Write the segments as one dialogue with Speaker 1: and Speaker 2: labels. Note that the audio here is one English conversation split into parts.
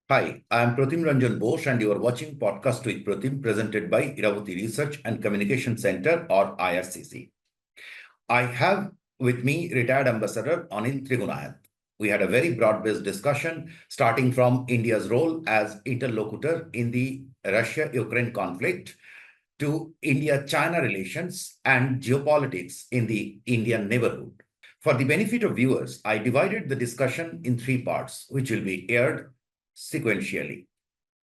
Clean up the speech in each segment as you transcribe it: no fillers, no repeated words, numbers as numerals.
Speaker 1: Hi, I am Pratim Ranjan Bose and you are watching Podcast with Pratim presented by Iravati Research and Communication Center or IRCC. I have with me retired Ambassador Anil Trigunayat. We had a very broad-based discussion starting from India's role as interlocutor in the Russia-Ukraine conflict to India-China relations and geopolitics in the Indian neighborhood. For the benefit of viewers, I divided the discussion in three parts, which will be aired sequentially.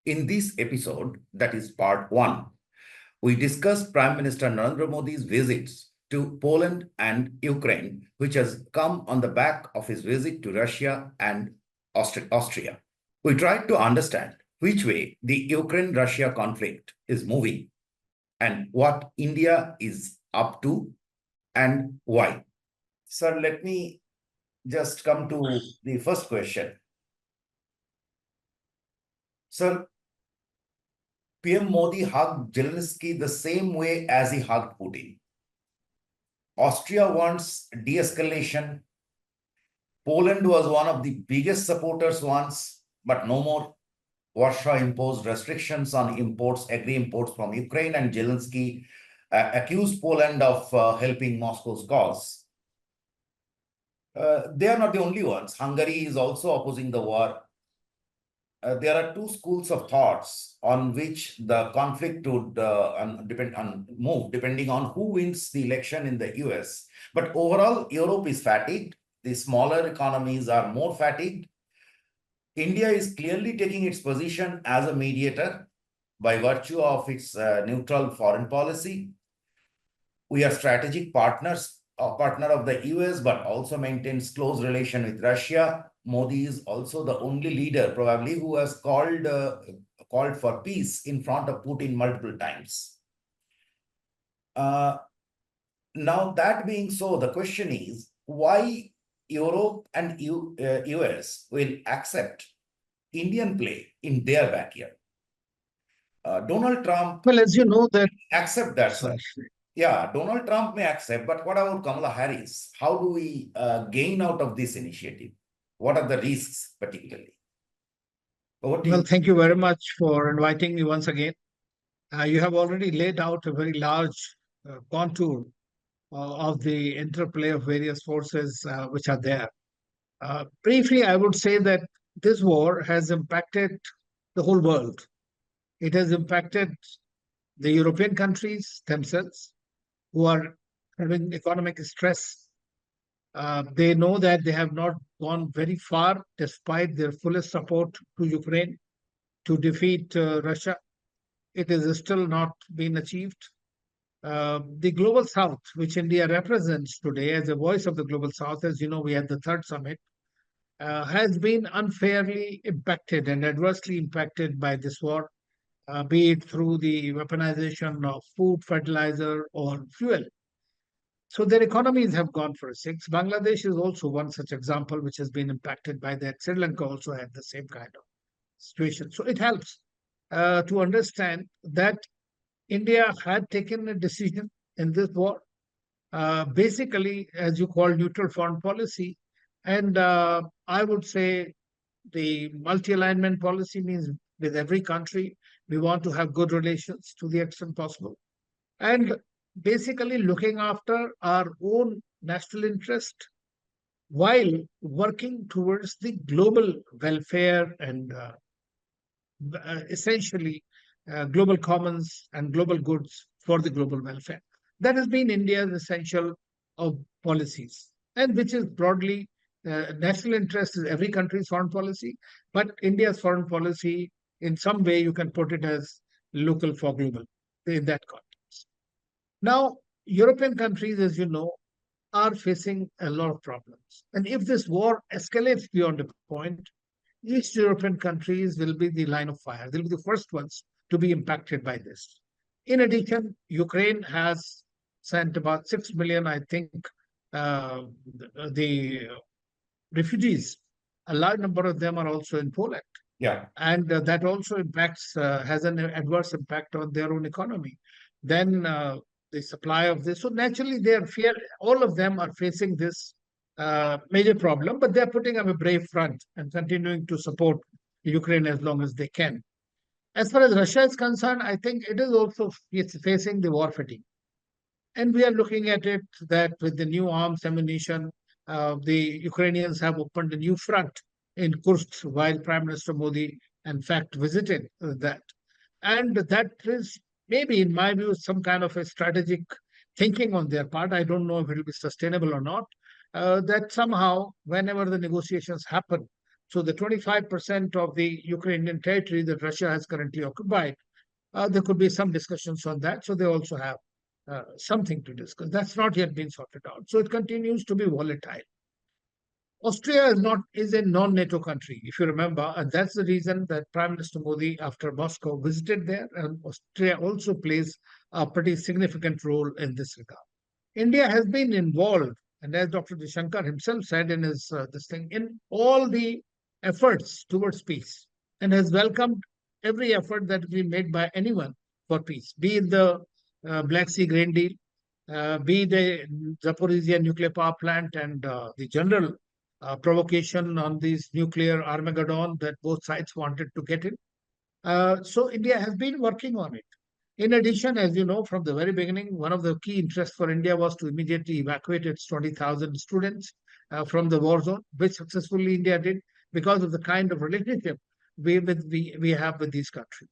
Speaker 1: In this episode, that is part one, we discussed Prime Minister Narendra Modi's visits to Poland and Ukraine, which has come on the back of his visit to Russia and Austria. We tried to understand which way the Ukraine-Russia conflict is moving and what India is up to and why. Sir, let me just come to the first question. Sir, PM Modi hugged Zelensky the same way as he hugged Putin. Austria wants de-escalation. Poland was one of the biggest supporters once, but no more. Warsaw imposed restrictions on imports, agri-imports from Ukraine, and Zelensky accused Poland of helping Moscow's cause. They are not the only ones. Hungary is also opposing the war. There are two schools of thoughts on which the conflict would move, depending on who wins the election in the US. But overall, Europe is fatigued. The smaller economies are more fatigued. India is clearly taking its position as a mediator by virtue of its neutral foreign policy. We are strategic partners, a partner of the US, but also maintains close relation with Russia. Modi is also the only leader, probably, who has called for peace in front of Putin multiple times. Now, that being so, the question is why Europe and US will accept Indian play in their backyard. Donald Trump,
Speaker 2: well, as you know that
Speaker 1: accept that, sir. Yeah, Donald Trump may accept, but what about Kamala Harris? How do we gain out of this initiative? What are the risks, particularly?
Speaker 2: Well, thank you very much for inviting me once again. You have already laid out a very large contour of the interplay of various forces which are there. Briefly, I would say that this war has impacted the whole world. It has impacted the European countries themselves, who are having economic stress. They know that they have not gone very far, despite their fullest support to Ukraine to defeat Russia. It is still not been achieved. The Global South, which India represents today as a voice of the Global South, as you know, we had the third summit, has been unfairly impacted and adversely impacted by this war, be it through the weaponization of food, fertilizer, or fuel. So their economies have gone for a six. Bangladesh is also one such example which has been impacted by that. Sri Lanka also had the same kind of situation. So it helps to understand that India had taken a decision in this war, basically, as you call, neutral foreign policy. And I would say the multi-alignment policy means with every country, we want to have good relations to the extent possible. And basically looking after our own national interest while working towards the global welfare and essentially global commons and global goods for the global welfare. That has been India's essential of policies, and which is broadly national interest is every country's foreign policy, but India's foreign policy, in some way, you can put it as local for global in that context. Now, European countries, as you know, are facing a lot of problems. And if this war escalates beyond a point, East European countries will be the line of fire. They'll be the first ones to be impacted by this. In addition, Ukraine has sent about 6 million, I think, the refugees. A large number of them are also in Poland.
Speaker 1: Yeah.
Speaker 2: And that also impacts, has an adverse impact on their own economy. Then the supply of this. So naturally, they are fear. All of them are facing this major problem, but they're putting up a brave front and continuing to support Ukraine as long as they can. As far as Russia is concerned, I think it is also facing the war fatigue. And we are looking at it that with the new arms ammunition, the Ukrainians have opened a new front in Kursk while Prime Minister Modi, in fact, visited that. And that is maybe, in my view, some kind of a strategic thinking on their part. I don't know if it will be sustainable or not. That somehow, whenever the negotiations happen, so the 25% of the Ukrainian territory that Russia has currently occupied, there could be some discussions on that. So they also have something to discuss. That's not yet been sorted out. So it continues to be volatile. Austria is a non-NATO country, if you remember, and that's the reason that Prime Minister Modi, after Moscow, visited there, and Austria also plays a pretty significant role in this regard. India has been involved, and as Dr. Jaishankar himself said in his this thing, in all the efforts towards peace, and has welcomed every effort that we made by anyone for peace, be it the Black Sea grain deal, be the Zaporizhia nuclear power plant, and the general provocation on this nuclear Armageddon that both sides wanted to get in. So India has been working on it. In addition, as you know, from the very beginning, one of the key interests for India was to immediately evacuate its 20,000 students from the war zone, which successfully India did because of the kind of relationship we have with these countries.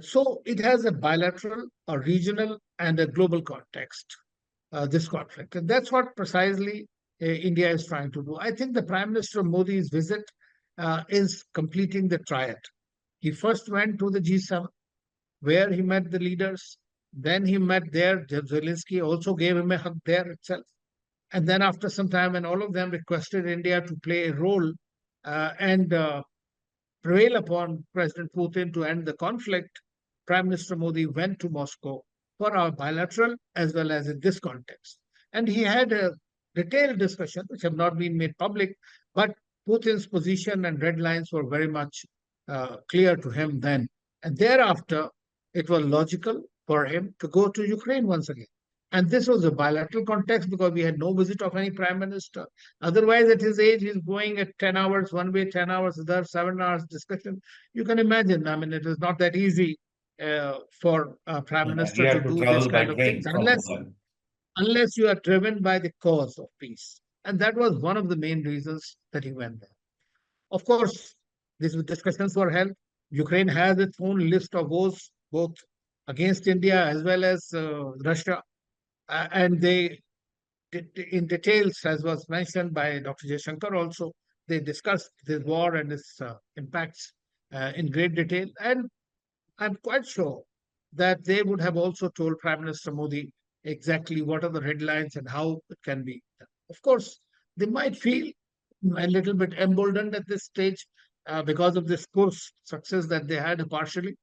Speaker 2: So it has a bilateral, a regional, and a global context, this conflict. And that's what precisely India is trying to do. I think the Prime Minister Modi's visit is completing the triad. He first went to the G7, where he met the leaders. Then he met there. Zelensky also gave him a hug there itself. And then after some time, when all of them requested India to play a role and prevail upon President Putin to end the conflict, Prime Minister Modi went to Moscow for our bilateral as well as in this context. And he had a detailed discussion, which have not been made public, but Putin's position and red lines were very much clear to him then. And thereafter, it was logical for him to go to Ukraine once again. And this was a bilateral context because we had no visit of any prime minister. Otherwise, at his age, he's going at 10 hours, one way, 10 hours, there 7 hours discussion. You can imagine, I mean, it is not that easy for a prime minister to do this kind of things unless you are driven by the cause of peace. And that was one of the main reasons that he went there. Of course, these discussions were held. Ukraine has its own list of woes, both against India as well as Russia. And they, in details, as was mentioned by Dr. Jaishankar also, they discussed this war and its impacts in great detail. And I'm quite sure that they would have also told Prime Minister Modi exactly what are the red lines and how it can be done. Of course, they might feel a little bit emboldened at this stage because of this course success that they had partially.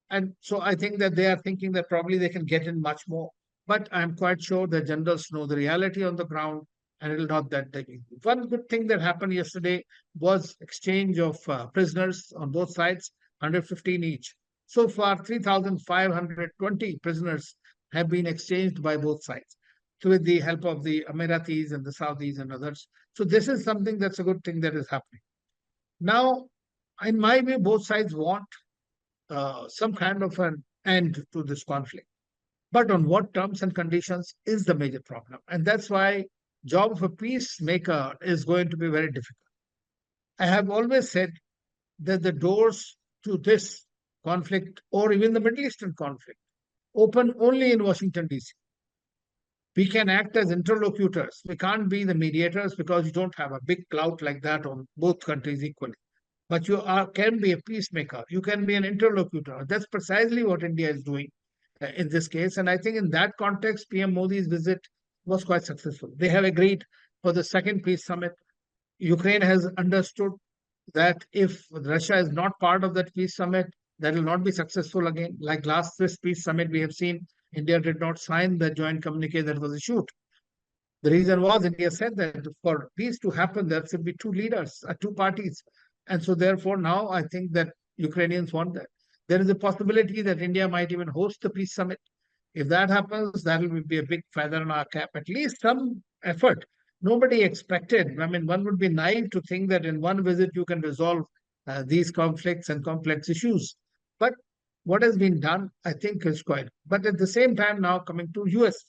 Speaker 2: And so I think that they are thinking that probably they can get in much more. But I'm quite sure the generals know the reality on the ground and it will not that easy. One good thing that happened yesterday was exchange of prisoners on both sides, 115 each. So far, 3,520 prisoners have been exchanged by both sides. So with the help of the Emiratis and the Saudis and others. So this is something that's a good thing that is happening. Now, in my view, both sides want some kind of an end to this conflict. But on what terms and conditions is the major problem. And that's why job of a peacemaker is going to be very difficult. I have always said that the doors to this conflict or even the Middle Eastern conflict open only in Washington, D.C. We can act as interlocutors. We can't be the mediators because you don't have a big clout like that on both countries equally. But you can be a peacemaker. You can be an interlocutor. That's precisely what India is doing in this case. And I think in that context, PM Modi's visit was quite successful. They have agreed for the second peace summit. Ukraine has understood that if Russia is not part of that peace summit, that will not be successful again. Like last Swiss peace summit, we have seen India did not sign the joint communique that was issued. The reason was India said that for peace to happen, there should be two leaders, two parties. And so therefore now I think that Ukrainians want that. There is a possibility that India might even host the peace summit. If that happens, that will be a big feather in our cap, at least some effort. Nobody expected. I mean, one would be naive to think that in one visit you can resolve these conflicts and complex issues. But what has been done, I think, is quite. But at the same time, now coming to US.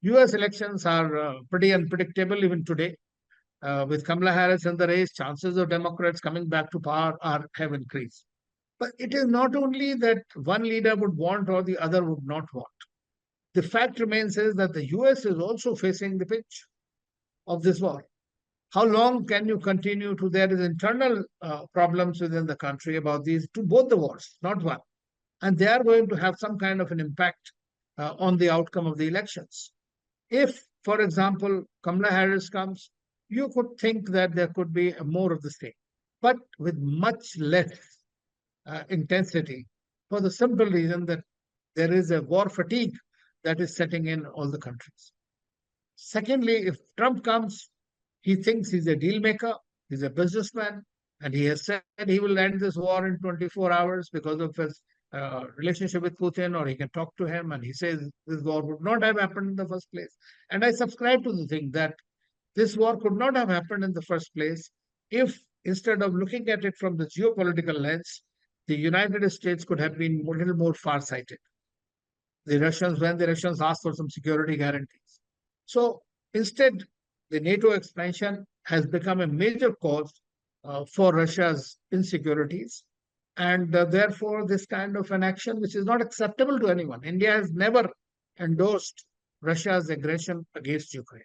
Speaker 2: US elections are pretty unpredictable even today. With Kamala Harris in the race, chances of Democrats coming back to power have increased. But it is not only that one leader would want or the other would not want. The fact remains is that the US is also facing the pinch of this war. How long can you continue to? There is internal problems within the country about these to both the wars, not one, and they are going to have some kind of an impact on the outcome of the elections. If, for example, Kamala Harris comes, you could think that there could be more of the same, but with much less intensity, for the simple reason that there is a war fatigue that is setting in all the countries. Secondly, if Trump comes, he thinks he's a deal maker, he's a businessman, and he has said he will end this war in 24 hours because of his relationship with Putin, or he can talk to him, and he says this war would not have happened in the first place. And I subscribe to the thing that this war could not have happened in the first place if, instead of looking at it from the geopolitical lens, the United States could have been a little more far-sighted. When the Russians asked for some security guarantees. So instead, the NATO expansion has become a major cause for Russia's insecurities. And therefore, this kind of an action, which is not acceptable to anyone. India has never endorsed Russia's aggression against Ukraine.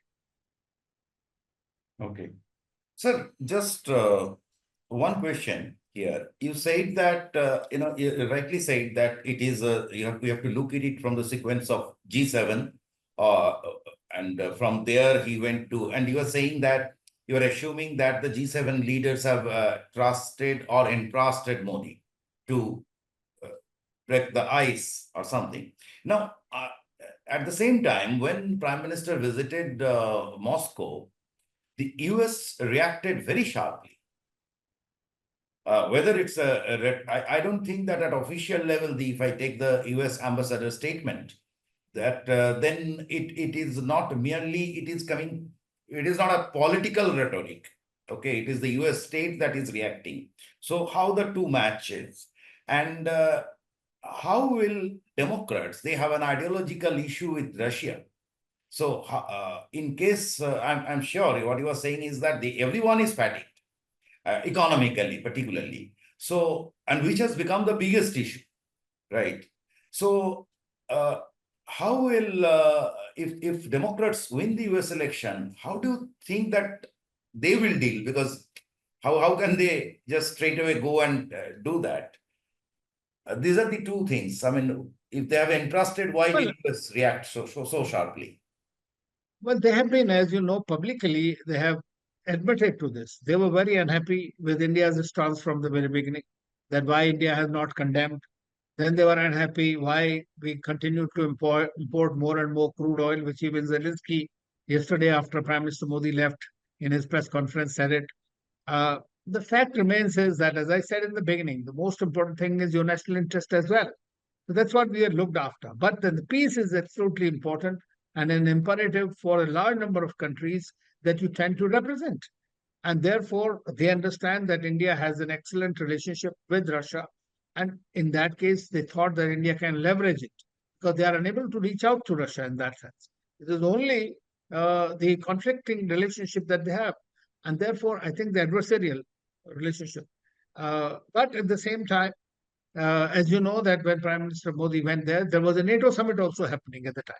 Speaker 1: Okay. Sir, just one question here. You said that, you rightly said that it is, we have to look at it from the sequence of G7. And from there, he went to, and you were saying that you are assuming that the G7 leaders have trusted or entrusted Modi to break the ice or something. Now, at the same time, when Prime Minister visited Moscow, the US reacted very sharply. Whether it's I don't think that at official level, if I take the US ambassador statement, that then it is not merely, it is not a political rhetoric. Okay, it is the US state that is reacting. So how the two matches, and how will Democrats, they have an ideological issue with Russia. So in case, I'm sure what you are saying is that everyone is fatigued, economically particularly. So, and which has become the biggest issue, right? So how will, if Democrats win the US election, how do you think that they will deal? Because how can they just straight away go and do that? These are the two things. I mean, if they have entrusted, why did US react so sharply?
Speaker 2: Well, they have been, as you know, publicly, they have admitted to this. They were very unhappy with India's stance from the very beginning, that why India has not condemned. Then they were unhappy why we continue to import more and more crude oil, which even Zelensky yesterday, after Prime Minister Modi left in his press conference, said it. The fact remains is that, as I said in the beginning, the most important thing is your national interest as well. So that's what we are looked after. But then the peace is absolutely important and an imperative for a large number of countries that you tend to represent. And therefore, they understand that India has an excellent relationship with Russia. And in that case, they thought that India can leverage it because they are unable to reach out to Russia in that sense. It is only the conflicting relationship that they have. And therefore, I think the adversarial relationship. But at the same time, as you know, that when Prime Minister Modi went there was a NATO summit also happening at the time.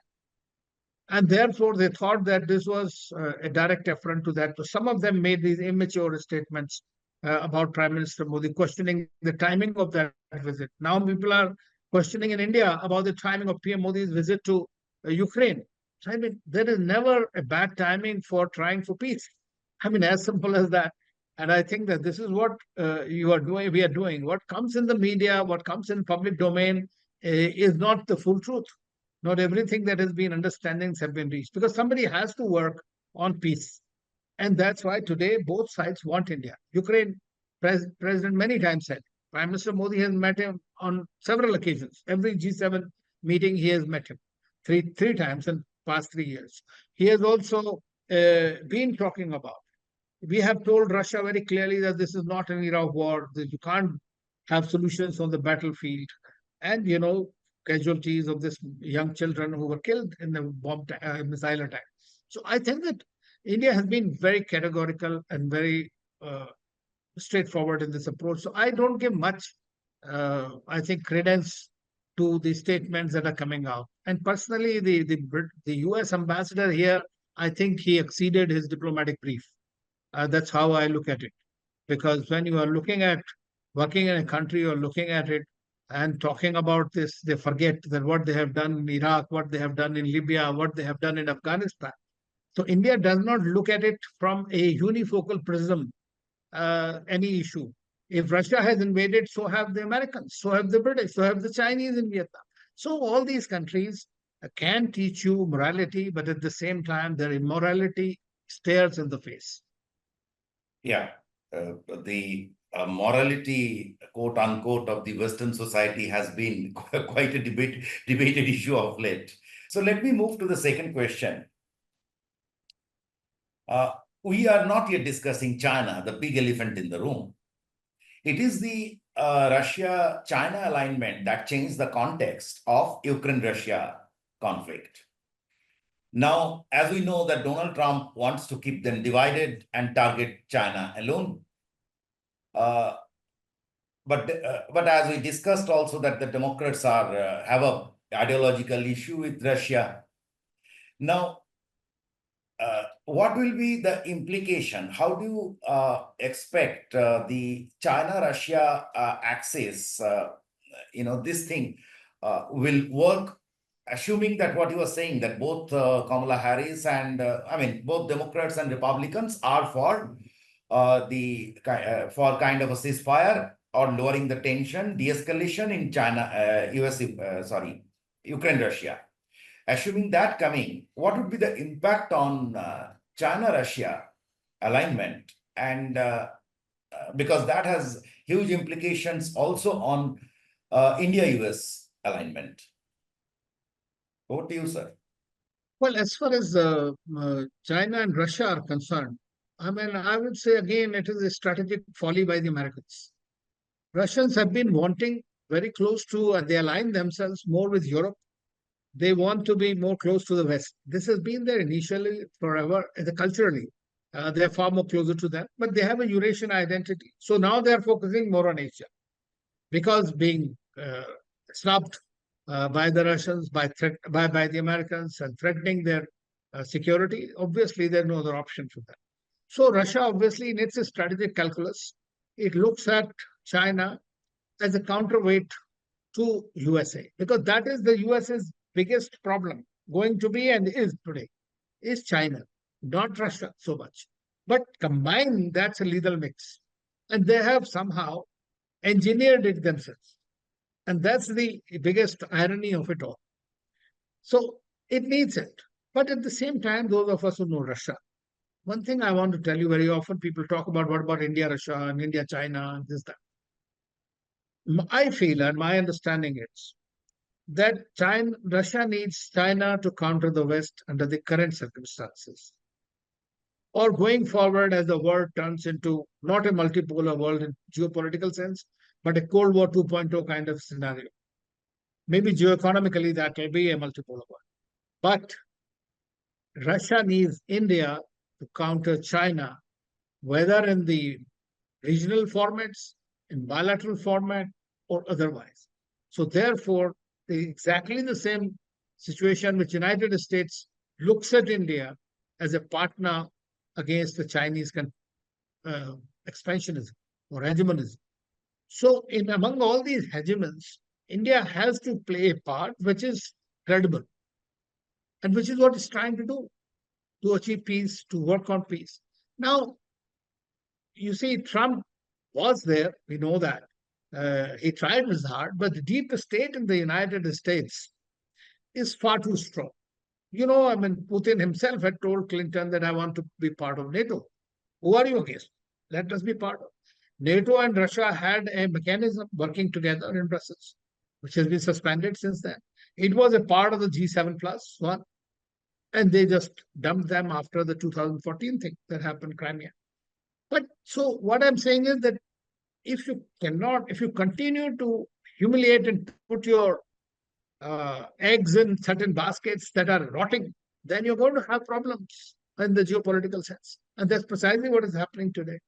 Speaker 2: And therefore, they thought that this was a direct affront to that. So some of them made these immature statements about Prime Minister Modi, questioning the timing of that visit. Now people are questioning in India about the timing of PM Modi's visit to Ukraine. I mean, there is never a bad timing for trying for peace. I mean, as simple as that. And I think that this is what you are doing, we are doing. What comes in the media, what comes in public domain is not the full truth. Not everything that has been understandings have been reached, because somebody has to work on peace. And that's why today both sides want India. Ukraine president many times said, Prime Minister Modi has met him on several occasions. Every G7 meeting, he has met him three times in past 3 years. He has also been talking about We have told Russia very clearly that this is not an era of war, that you can't have solutions on the battlefield. And, casualties of this young children who were killed in the missile attack. So I think that India has been very categorical and very straightforward in this approach. So I don't give much, I think, credence to the statements that are coming out. And personally, the U.S. ambassador here, I think he exceeded his diplomatic brief. That's how I look at it. Because when you are looking at working in a country, you're looking at it and talking about this, they forget that what they have done in Iraq, what they have done in Libya, what they have done in Afghanistan. So India does not look at it from a unifocal prism, any issue. If Russia has invaded, so have the Americans, so have the British, so have the Chinese in Vietnam. So all these countries can teach you morality, but at the same time, their immorality stares in the face.
Speaker 1: Yeah, the morality, quote unquote, of the Western society has been quite a debated issue of late. So let me move to the second question. We are not yet discussing China, the big elephant in the room. It is the Russia-China alignment that changed the context of Ukraine-Russia conflict. Now, as we know that Donald Trump wants to keep them divided and target China alone. But as we discussed also that the Democrats have a ideological issue with Russia. Now, what will be the implication? How do you expect the China-Russia axis, this thing will work, assuming that what you were saying, that both Kamala Harris and, both Democrats and Republicans are for for kind of a ceasefire or lowering the tension, de-escalation in Ukraine-Russia. Assuming that coming, what would be the impact on China-Russia alignment? And because that has huge implications also on India-US alignment. Over to you, sir.
Speaker 2: Well, as far as China and Russia are concerned, I would say again, it is a strategic folly by the Americans. Russians have been wanting very close to, they align themselves more with Europe. They want to be more close to the West. This has been there initially forever, culturally. They're far more closer to them, but they have a Eurasian identity. So now they're focusing more on Asia because being snubbed by the Russians, by the Americans and threatening their security, obviously there's no other option for them. So Russia, obviously, in its strategic calculus, it looks at China as a counterweight to USA because that is the US's biggest problem going to be and is today is China, not Russia so much. But combined, that's a lethal mix. And they have somehow engineered it themselves. And that's the biggest irony of it all. So it needs it. But at the same time, those of us who know Russia, one thing I want to tell you very often, people talk about what about India, Russia, and India, China, and this, that. I feel, and my understanding is, that Russia needs China to counter the West under the current circumstances. Or going forward as the world turns into not a multipolar world in geopolitical sense, but a Cold War 2.0 kind of scenario. Maybe geoeconomically that will be a multipolar world. But Russia needs India to counter China, whether in the regional formats, in bilateral format, or otherwise. So therefore, exactly the same situation which United States looks at India as a partner against the Chinese expansionism or hegemonism. So among all these hegemons, India has to play a part which is credible and which is what it's trying to do to achieve peace, to work on peace. Now, you see, Trump was there, we know that. He tried his hard, but the deep state in the United States is far too strong. Putin himself had told Clinton that I want to be part of NATO. Who are you against? Let us be part of. NATO and Russia had a mechanism working together in Brussels, which has been suspended since then. It was a part of the G7 plus one, and they just dumped them after the 2014 thing that happened, Crimea. So what I'm saying is that if you continue to humiliate and put your eggs in certain baskets that are rotting, then you're going to have problems in the geopolitical sense. And that's precisely what is happening today.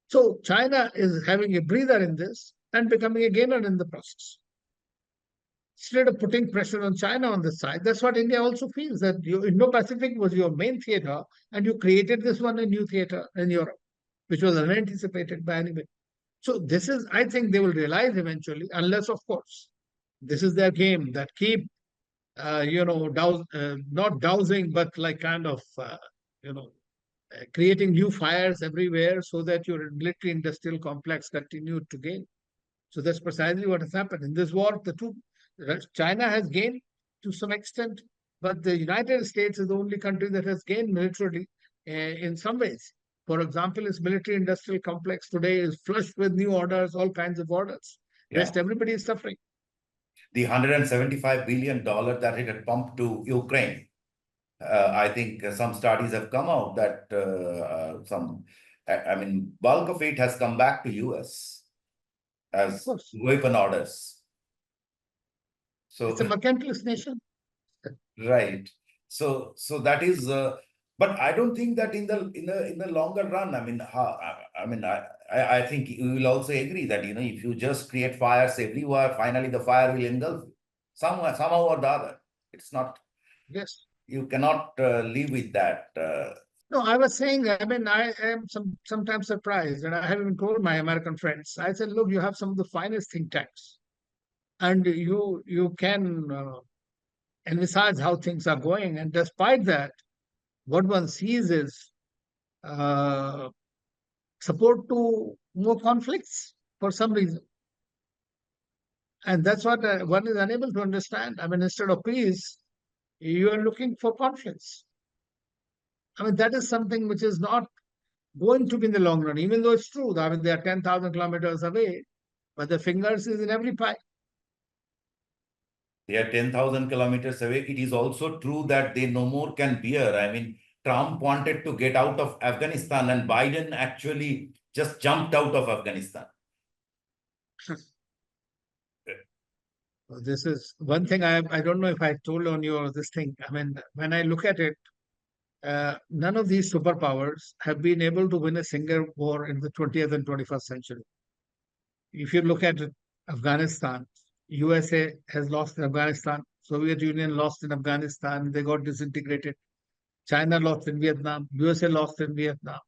Speaker 2: So China is having a breather in this and becoming a gainer in the process. Instead of putting pressure on China on this side, that's what India also feels, that Indo-Pacific was your main theater, and you created this one a new theater in Europe, which was unanticipated by anybody. So this is, I think they will realize eventually, unless, of course, this is their game, that keep, not dousing, but like kind of, creating new fires everywhere so that your military industrial complex continued to gain. So that's precisely what has happened. In this war, China has gained to some extent, but the United States is the only country that has gained militarily in some ways. For example, its military industrial complex today is flushed with new orders, all kinds of orders.
Speaker 1: Yeah.
Speaker 2: Rest, everybody is suffering.
Speaker 1: The $175 billion that it had pumped to Ukraine. I think some studies have come out that bulk of it has come back to US as weapon orders. So
Speaker 2: it's a mercantilist nation.
Speaker 1: Right. So that is, but I don't think that in the longer run, I think you will also agree that, if you just create fires everywhere, finally the fire will engulf you somehow or the other. It's not.
Speaker 2: Yes.
Speaker 1: You cannot live with that.
Speaker 2: No, I was saying, I am sometimes surprised, and I have even told my American friends, I said, look, you have some of the finest think tanks, and you can envisage how things are going. And despite that, what one sees is support to more conflicts for some reason. And that's what one is unable to understand. Instead of peace, you are looking for conflicts. That is something which is not going to be in the long run, even though it's true. They are 10,000 kilometers away, but the fingers is in every pie.
Speaker 1: They are 10,000 kilometers away. It is also true that they no more can bear. Trump wanted to get out of Afghanistan, and Biden actually just jumped out of Afghanistan.
Speaker 2: This is one thing I don't know if I told on you this thing. When I look at it, none of these superpowers have been able to win a single war in the 20th and 21st century. If you look at Afghanistan, USA has lost in Afghanistan, Soviet Union lost in Afghanistan, they got disintegrated. China lost in Vietnam, USA lost in Vietnam.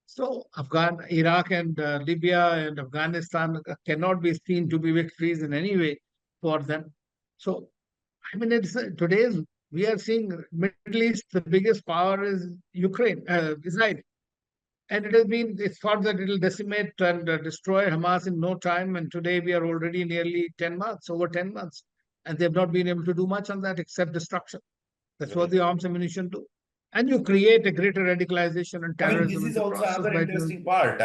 Speaker 2: So Iraq and Libya and Afghanistan cannot be seen to be victories in any way for them. So, today's we are seeing Middle East, the biggest power is Ukraine, Israel. And it's thought that it will decimate and destroy Hamas in no time. And today we are already nearly 10 months, over 10 months. And they've not been able to do much on that except destruction. That's what the arms ammunition do. And you create a greater radicalization and terrorism.
Speaker 1: This is also another interesting part.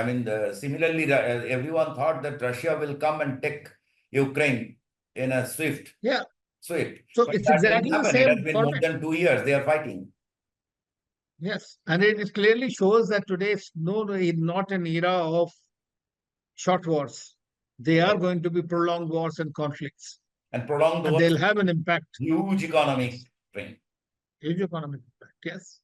Speaker 1: Similarly, everyone thought that Russia will come and take Ukraine in a swift.
Speaker 2: Yeah.
Speaker 1: Swift.
Speaker 2: So
Speaker 1: but
Speaker 2: it's exactly the same.
Speaker 1: It has been more than 2 years they are fighting.
Speaker 2: Yes. And it clearly shows that today is not an era of short wars. They are going to be prolonged wars and conflicts.
Speaker 1: And prolonged wars.
Speaker 2: They'll have an impact.
Speaker 1: Huge economic strain.
Speaker 2: Huge economic impact, yes.